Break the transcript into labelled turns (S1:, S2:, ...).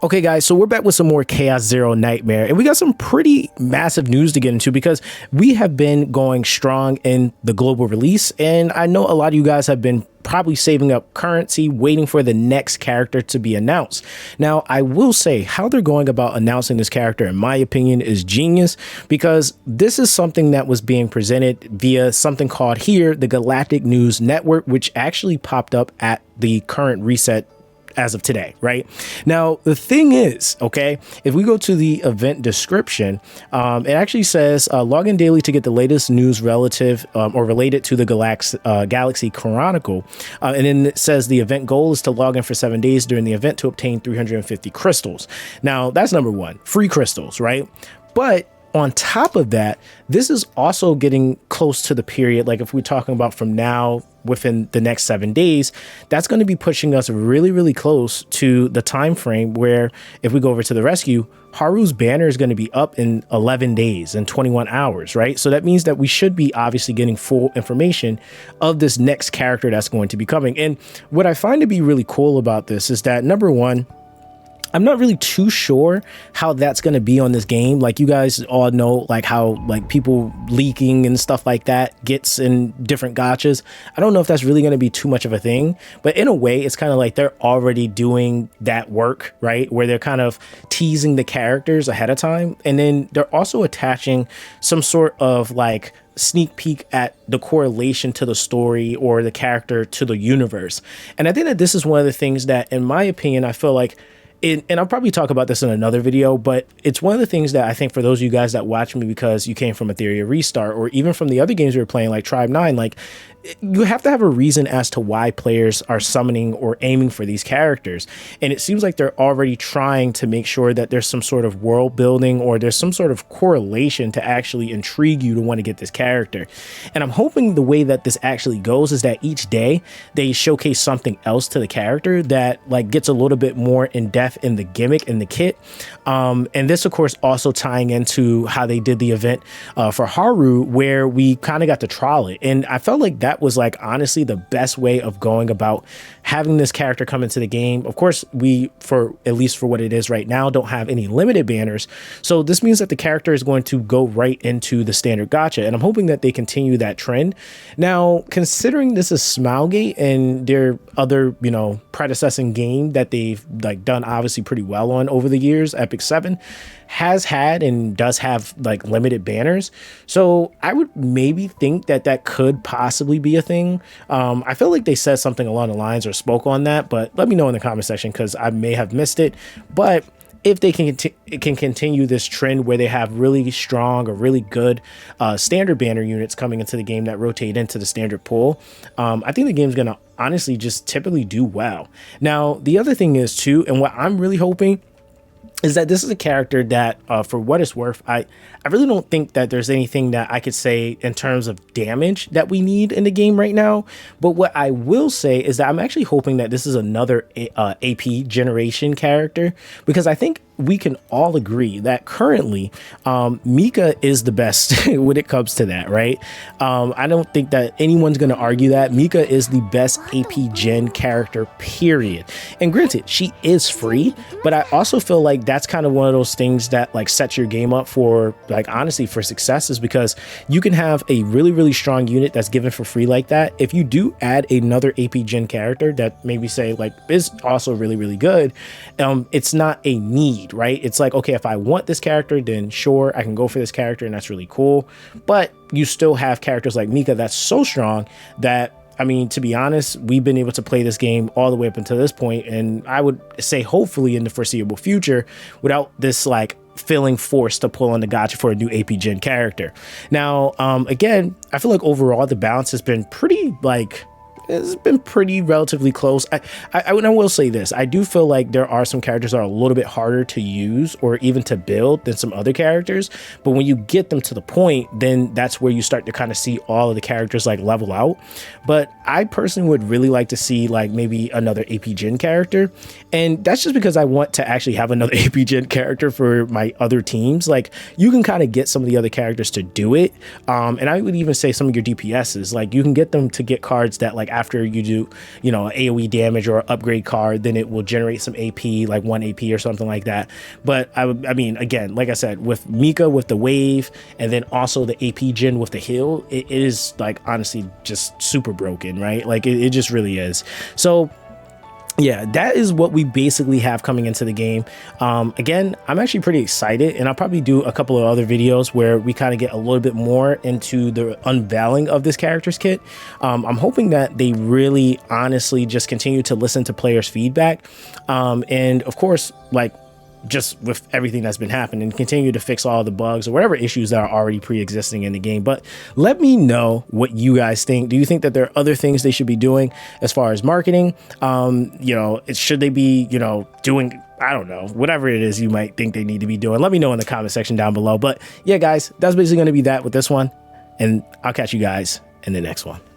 S1: Okay, guys, so we're back with some more Chaos Zero Nightmare, and we got some pretty massive news to get into because we have been going strong in the global release, and I know a lot of you guys have been probably saving up currency, waiting for the next character to be announced. Now, I will say how they're going about announcing this character, in my opinion, is genius, because this is something that was being presented via something called here the Galactic News Network, which actually popped up at the current reset as of today, right? Now, the thing is, okay, if we go to the event description, it actually says log in daily to get the latest news relative or related to the Galaxy Chronicle. And then it says the event goal is to log in for 7 days during the event to obtain 350 crystals. Now, that's number one, free crystals, right? But on top of that, this is also getting close to the period, like if we're talking about from now within the next 7 days, that's going to be pushing us really, really close to the time frame where if we go over to the rescue, Haru's banner is going to be up in 11 days and 21 hours, right? So that means that we should be obviously getting full information of this next character that's going to be coming. And what I find to be really cool about this is that, number one, I'm not really too sure how that's going to be on this game. Like, you guys all know, like, how like people leaking and stuff like that gets in different gachas. I don't know if that's really going to be too much of a thing, but in a way, it's kind of like they're already doing that work, right? Where they're kind of teasing the characters ahead of time. And then they're also attaching some sort of like sneak peek at the correlation to the story or the character to the universe. And I think that this is one of the things that, in my opinion, I feel like and I'll probably talk about this in another video, but it's one of the things that I think for those of you guys that watch me because you came from Etheria Restart or even from the other games we were playing like Tribe 9, like you have to have a reason as to why players are summoning or aiming for these characters. And it seems like they're already trying to make sure that there's some sort of world building or there's some sort of correlation to actually intrigue you to want to get this character. And I'm hoping the way that this actually goes is that each day they showcase something else to the character that like gets a little bit more in depth in the gimmick and the kit. And this, of course, also tying into how they did the event for Haru, where we kind of got to trial it. And I felt like that was like honestly the best way of going about having this character come into the game. Of course, we, for at least for what it is right now, don't have any limited banners. So this means that the character is going to go right into the standard gacha. And I'm hoping that they continue that trend. Now, considering this is Smilegate and their other, you know, predecessing game that they've like done obviously pretty well on over the years, Epic 7 has had and does have like limited banners. So I would maybe think that that could possibly be a thing. I feel like they said something along the lines or spoke on that, but let me know in the comment section because I may have missed it. But if they can continue this trend where they have really strong or really good standard banner units coming into the game that rotate into the standard pool, I think the game's going to honestly just typically do well. Now, the other thing is too, and what I'm really hoping is that this is a character that, for what it's worth, I really don't think that there's anything that I could say in terms of damage that we need in the game right now. But what I will say is that I'm actually hoping that this is another AP generation character, because I think we can all agree that currently Mika is the best when it comes to that, right? I don't think that anyone's going to argue that Mika is the best AP gen character, period. And granted, she is free, but I also feel like that's kind of one of those things that like sets your game up for like honestly for success, is because you can have a really, really strong unit that's given for free like that. If you do add another AP gen character that maybe say like is also really, really good, it's not a need, right? It's like, okay, if I want this character, then sure, I can go for this character and that's really cool. But you still have characters like Mika that's so strong that, I mean, to be honest, we've been able to play this game all the way up until this point, and I would say hopefully in the foreseeable future without this like feeling forced to pull on the gacha for a new AP gen character. Now, again, I feel like overall the balance has been pretty like it's been pretty relatively close. I will say this. I do feel like there are some characters that are a little bit harder to use or even to build than some other characters. But when you get them to the point, then that's where you start to kind of see all of the characters like level out. But I personally would really like to see like maybe another AP Gen character. And that's just because I want to actually have another AP Gen character for my other teams. Like you can kind of get some of the other characters to do it. And I would even say some of your DPSs, like you can get them to get cards that like after you do, you know, AoE damage or upgrade card, then it will generate some AP, like 1 AP or something like that. But I mean, again, like I said, with Mika, with the wave, and then also the AP gen with the heal, it is like honestly just super broken, right? Like it just really is. So yeah, that is what we basically have coming into the game. Again, I'm actually pretty excited, and I'll probably do a couple of other videos where we kind of get a little bit more into the unveiling of this character's kit. I'm hoping that they really honestly just continue to listen to players' feedback, and of course, like, just with everything that's been happening, and continue to fix all the bugs or whatever issues that are already pre-existing in the game. But let me know what you guys think. Do you think that there are other things they should be doing as far as marketing? You know, should they be, you know, doing, I don't know, whatever it is you might think they need to be doing? Let me know in the comment section down below. But yeah, guys, that's basically going to be that with this one, and I'll catch you guys in the next one.